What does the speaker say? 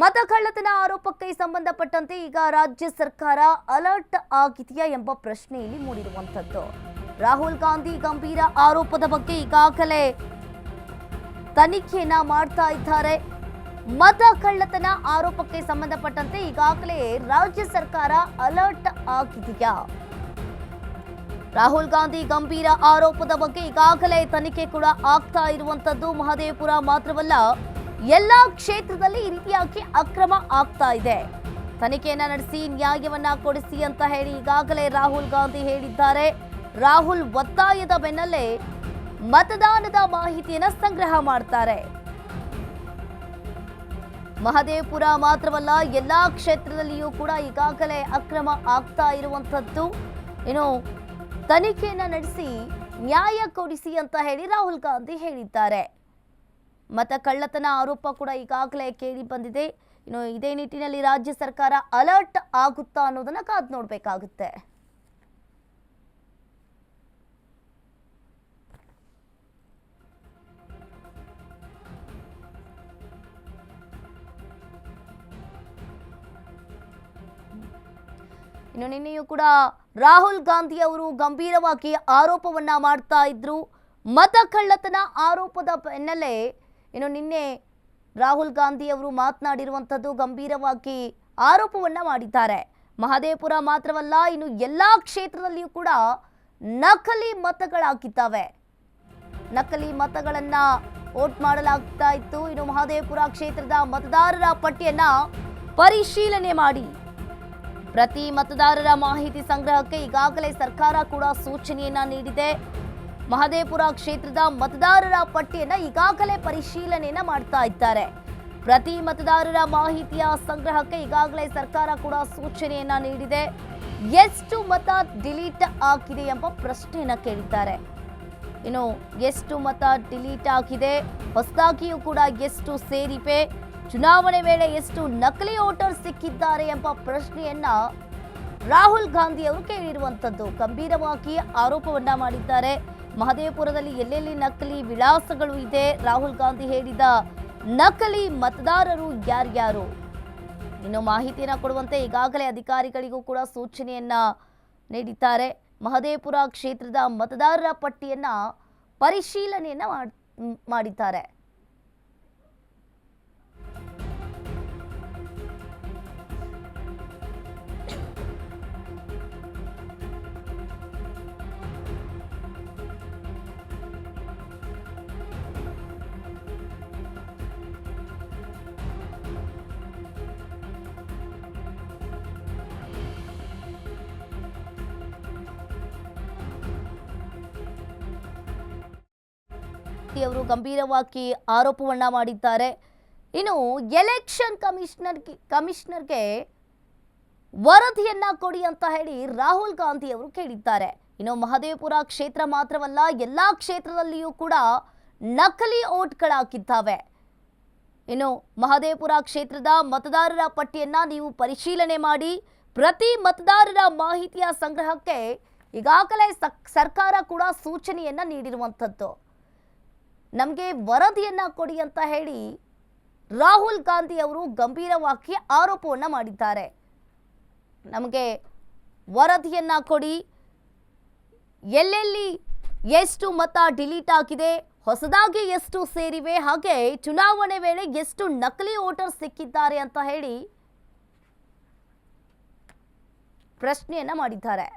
ಮತ ಕಳ್ಳತನ ಆರೋಪಕ್ಕೆ ಸಂಬಂಧಪಟ್ಟಂತೆ ಈಗ ರಾಜ್ಯ ಸರ್ಕಾರ ಅಲರ್ಟ್ ಆಗಿದೆಯಾ ಎಂಬ ಪ್ರಶ್ನೆ ಇಲ್ಲಿ ಮೂಡಿರುವಂತದ್ದು. ರಾಹುಲ್ ಗಾಂಧಿ ಗಂಭೀರ ಆರೋಪದ ಬಗ್ಗೆ ಈಗಾಗಲೇ ತನಿಖೆಯನ್ನ ಮಾಡ್ತಾ ಇದ್ದಾರೆ. ಮತ ಕಳ್ಳತನ ಆರೋಪಕ್ಕೆ ಸಂಬಂಧಪಟ್ಟಂತೆ ಈಗಾಗಲೇ ರಾಜ್ಯ ಸರ್ಕಾರ ಅಲರ್ಟ್ ಆಗಿದೆಯಾ? ರಾಹುಲ್ ಗಾಂಧಿ ಗಂಭೀರ ಆರೋಪದ ಬಗ್ಗೆ ಈಗಾಗಲೇ ತನಿಖೆ ಕೂಡ ಆಗ್ತಾ ಇರುವಂತದ್ದು. ಮಹದೇವಪುರ ಮಾತ್ರವಲ್ಲ, ಎಲ್ಲಾ ಕ್ಷೇತ್ರದಲ್ಲಿ ಈ ರೀತಿಯಾಗಿ ಅಕ್ರಮ ಆಗ್ತಾ ಇದೆ. ತನಿಖೆಯನ್ನ ನಡೆಸಿ ನ್ಯಾಯವನ್ನ ಕೊಡಿಸಿ ಅಂತ ಹೇಳಿ ಈಗಾಗಲೇ ರಾಹುಲ್ ಗಾಂಧಿ ಹೇಳಿದ್ದಾರೆ. ರಾಹುಲ್ ಒತ್ತಾಯದ ಬೆನ್ನಲ್ಲೇ ಮತದಾನದ ಮಾಹಿತಿಯನ್ನ ಸಂಗ್ರಹ ಮಾಡ್ತಾರೆ. ಮಹದೇವಪುರ ಮಾತ್ರವಲ್ಲ, ಎಲ್ಲಾ ಕ್ಷೇತ್ರದಲ್ಲಿಯೂ ಕೂಡ ಈಗಾಗಲೇ ಅಕ್ರಮ ಆಗ್ತಾ ಇರುವಂತದ್ದು. ಏನು ತನಿಖೆಯನ್ನ ನಡೆಸಿ ನ್ಯಾಯ ಕೊಡಿಸಿ ಅಂತ ಹೇಳಿ ರಾಹುಲ್ ಗಾಂಧಿ ಹೇಳಿದ್ದಾರೆ. ಮತ ಕಳ್ಳತನ ಆರೋಪ ಕೂಡ ಈಗಾಗಲೇ ಕೇಳಿ ಬಂದಿದೆ. ಇನ್ನು ಇದೇ ನಿಟ್ಟಿನಲ್ಲಿ ರಾಜ್ಯ ಸರ್ಕಾರ ಅಲರ್ಟ್ ಆಗುತ್ತಾ ಅನ್ನೋದನ್ನ ಕಾದು ನೋಡಬೇಕಾಗುತ್ತೆ. ಇನ್ನು ನಿನ್ನೆಯೂ ಕೂಡ ರಾಹುಲ್ ಗಾಂಧಿ ಅವರು ಗಂಭೀರವಾಗಿ ಆರೋಪವನ್ನ ಮಾಡ್ತಾ ಇದ್ರು. ಮತ ಕಳ್ಳತನ ಆರೋಪದ ಬೆನ್ನಲ್ಲೇ ಇನ್ನು ನಿನ್ನೆ ರಾಹುಲ್ ಗಾಂಧಿ ಅವರು ಮಾತನಾಡಿರುವಂಥದ್ದು, ಗಂಭೀರವಾಗಿ ಆರೋಪವನ್ನ ಮಾಡಿದ್ದಾರೆ. ಮಹದೇವಪುರ ಮಾತ್ರವಲ್ಲ, ಇನ್ನು ಎಲ್ಲಾ ಕ್ಷೇತ್ರದಲ್ಲಿಯೂ ಕೂಡ ನಕಲಿ ಮತಗಳಾಗಿದ್ದಾವೆ. ನಕಲಿ ಮತಗಳನ್ನ ವೋಟ್ ಮಾಡಲಾಗ್ತಾ ಇತ್ತು. ಇನ್ನು ಮಹದೇವಪುರ ಕ್ಷೇತ್ರದ ಮತದಾರರ ಪಟ್ಟಿಯನ್ನ ಪರಿಶೀಲನೆ ಮಾಡಿ ಪ್ರತಿ ಮತದಾರರ ಮಾಹಿತಿ ಸಂಗ್ರಹಕ್ಕೆ ಈಗಾಗಲೇ ಸರ್ಕಾರ ಕೂಡ ಸೂಚನೆಯನ್ನ ನೀಡಿದೆ. ಮಹದೇವಪುರ ಕ್ಷೇತ್ರದ ಮತದಾರರ ಪಟ್ಟಿಯನ್ನ ಈಗಾಗಲೇ ಪರಿಶೀಲನೆಯನ್ನ ಮಾಡ್ತಾ ಇದ್ದಾರೆ. ಪ್ರತಿ ಮತದಾರರ ಮಾಹಿತಿಯ ಸಂಗ್ರಹಕ್ಕೆ ಈಗಾಗಲೇ ಸರ್ಕಾರ ಕೂಡ ಸೂಚನೆಯನ್ನ ನೀಡಿದೆ. ಎಷ್ಟು ಮತ ಡಿಲೀಟ್ ಆಗಿದೆ ಎಂಬ ಪ್ರಶ್ನೆಯನ್ನ ಕೇಳಿದ್ದಾರೆ. ಇನ್ನು ಎಷ್ಟು ಮತ ಡಿಲೀಟ್ ಆಗಿದೆ, ಹೊಸದಾಗಿಯೂ ಕೂಡ ಎಷ್ಟು ಸೇರಿವೆ, ಚುನಾವಣೆ ವೇಳೆ ಎಷ್ಟು ನಕಲಿ ವೋಟರ್ ಸಿಕ್ಕಿದ್ದಾರೆ ಎಂಬ ಪ್ರಶ್ನೆಯನ್ನ ರಾಹುಲ್ ಗಾಂಧಿ ಅವರು ಕೇಳಿರುವಂತದ್ದು. ಗಂಭೀರವಾಗಿ ಆರೋಪವನ್ನ ಮಾಡಿದ್ದಾರೆ. ಮಹದೇವಪುರದಲ್ಲಿ ಎಲ್ಲೆಲ್ಲಿ ನಕಲಿ ವಿಳಾಸಗಳು ಇದೆ, ರಾಹುಲ್ ಗಾಂಧಿ ಹೇಳಿದ ನಕಲಿ ಮತದಾರರು ಯಾರ್ಯಾರು, ಇನ್ನು ಮಾಹಿತಿಯನ್ನ ಕೊಡುವಂತೆ ಈಗಾಗಲೇ ಅಧಿಕಾರಿಗಳಿಗೂ ಕೂಡ ಸೂಚನೆಯನ್ನ ನೀಡಿದ್ದಾರೆ. ಮಹದೇವಪುರ ಕ್ಷೇತ್ರದ ಮತದಾರರ ಪಟ್ಟಿಯನ್ನ ಪರಿಶೀಲನೆಯನ್ನ ಮಾಡಿದ್ದಾರೆ. ಅವರು ಗಂಭೀರವಾಗಿ ಆರೋಪವನ್ನ ಮಾಡಿದ್ದಾರೆ. ಇನ್ನು ಎಲೆಕ್ಷನ್ ಕಮಿಷನರ್ಗೆ ವರದಿಯನ್ನ ಕೊಡಿ ಅಂತ ಹೇಳಿ ರಾಹುಲ್ ಗಾಂಧಿ ಅವರು ಕೇಳಿದ್ದಾರೆ. ಇನ್ನು ಮಹದೇವಪುರ ಕ್ಷೇತ್ರ ಮಾತ್ರವಲ್ಲ, ಎಲ್ಲಾ ಕ್ಷೇತ್ರದಲ್ಲಿಯೂ ಕೂಡ ನಕಲಿ ವೋಟ್ಗಳಾಗಿದ್ದಾವೆ. ಇನ್ನು ಮಹದೇವಪುರ ಕ್ಷೇತ್ರದ ಮತದಾರರ ಪಟ್ಟಿಯನ್ನ ನೀವು ಪರಿಶೀಲನೆ ಮಾಡಿ ಪ್ರತಿ ಮತದಾರರ ಮಾಹಿತಿಯ ಸಂಗ್ರಹಕ್ಕೆ ಈಗಾಗಲೇ ಸರ್ಕಾರ ಕೂಡ ಸೂಚನೆಯನ್ನ ನೀಡಿರುವಂಥದ್ದು. ನಮಗೆ ವರದಿಯನ್ನ ಕೊಡಿ ಅಂತ ಹೇಳಿ ರಾಹುಲ್ ಗಾಂಧಿ ಅವರು ಗಂಭೀರವಾಗಿ ಆರೋಪವನ್ನ ಮಾಡಿದ್ದಾರೆ. ನಮಗೆ ವರದಿಯನ್ನ ಕೊಡಿ, ಎಲ್ಲೆಲ್ಲಿ ಎಷ್ಟು ಮತ ಡಿಲೀಟ್ ಆಗಿದೆ, ಹೊಸದಾಗಿ ಎಷ್ಟು ಸೇರಿವೆ, ಹಾಗೆ ಚುನಾವಣೆ ವೇಳೆ ಎಷ್ಟು ನಕಲಿ ವೋಟರ್ ಸಿಕ್ಕಿದ್ದಾರೆ ಅಂತ ಹೇಳಿ ಪ್ರಶ್ನೆಯನ್ನ ಮಾಡಿದ್ದಾರೆ.